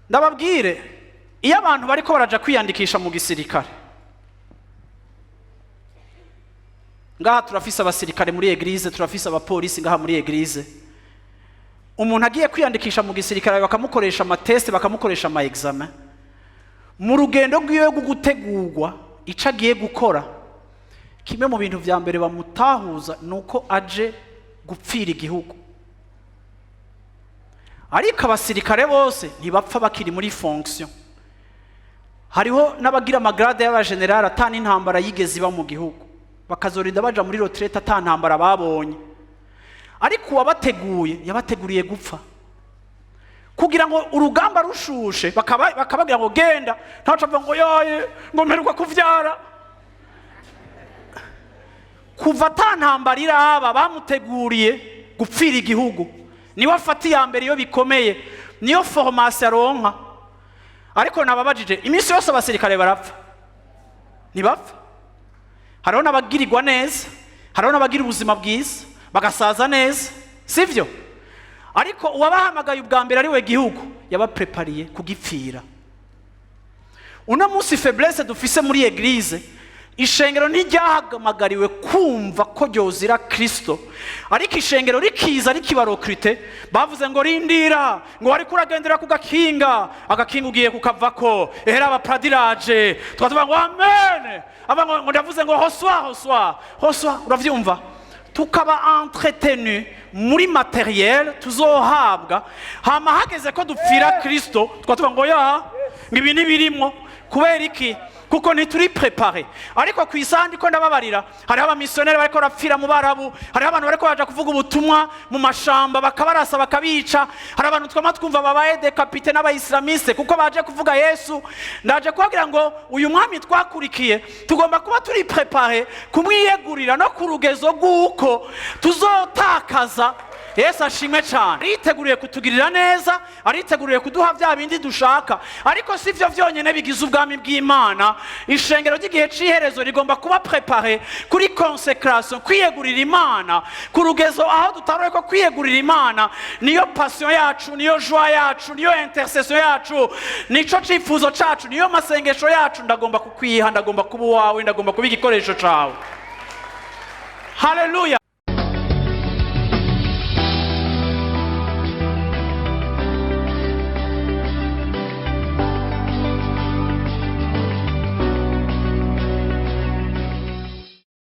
ndababwire, iyo abantu bariko baraja kwiyandikisha mu gisirikare, ngaha turafise abasirikare muri eglise, turafise abapolisi ngaha muri eglise. Umuntu agiye kwiyandikisha mu gisirikare bakamukoresha amateste, bakamukoresha ama examen. Mu rugendo rwiwe rwo gutegurwa ico agiye gukora, kimwe mu bintu vya mbere bamutahuza nuko aje gupfira igihugu. Ariko abasirikare bose ntibapfa bakiri muri fonction. Hariho n'abagira amagrade y'abagenerali atani intambara yigeze iba mu gihugu, bakazorinda baja muri retraite atantambara babonye. Ariko uwabateguye yabateguriye gupfa, kugira ngo urugamba rushushe bakabagira ngo genda, ntaco avuga ngo yoye ngo mperuka kuvyara. Kuva atantambara iraba bamuteguriye gupfira igihugu, niwe afata iya mbere iyo bikomeye, niyo formation aronka. Ariko nababajije, iminsi yose abasirikare barapfa? Ntibapfa. Hariho n'abagirirwa neza, hariho n'abagira ubuzima bwiza bagasaza neza, sivyo? Ariko uwabahamagaye ubwa mbere ari we gihugu yabaprepariye kugipfira. Uno munsi faiblesse dufise muri eglise, ishengero ntiryahamagariwe kumva ko ryozira Kristo, ariko ishengero rikiza rikibarokrite bavuze ngo rindira, ngo wari kuragendera ku gakinga, agakinga ugiye kukavako, ehera abapadiraje, tukavuga ngo amen, ngo ndavuze ngo hoswa, uravyumva? Tukaba entretenu muri materiel tuzohabwa, hama hageze ko dupfira Kristo tukavuga ngo ya ibi ntibirimwo. Kubera iki? Kuko ntituri prepare. Ariko kwisandi ko ndababarira, hariho abamisiyoneri bariko barapfira mu Barabu, hariho abantu bariko baja kuvuga ubutumwa mu mashamba bakabarasa bakabica, hari abantu twumva babaye decapité n'abayislamiste kuko baje kuvuga Yesu. Ndaje kugira ngo uyu mwami twakurikiye tugomba kuba turi prepare kumwiyegurira no ku rugezo rw'uko tuzotakaza. Yesu ashimwe cyane. Ariteguriye kutugirira neza, ariteguriye kuduha vya bindi dushaka, ariko sivyo vyonyene bigize ubwami bw'Imana. Ishengero ry'igihe c'iherezo rigomba kuba prepare kuri consécration, kwiyegurira Imana ku rugezo aho dutaroye ko kwiyegurira Imana niyo passion yacu, niyo joie yacu, niyo intercession yacu, nico cifuzo cacu, niyo masengesho yacu. Ndagomba kukwiha, ndagomba kuba wawe, ndagomba kuba igikoresho cawe. Haleluya.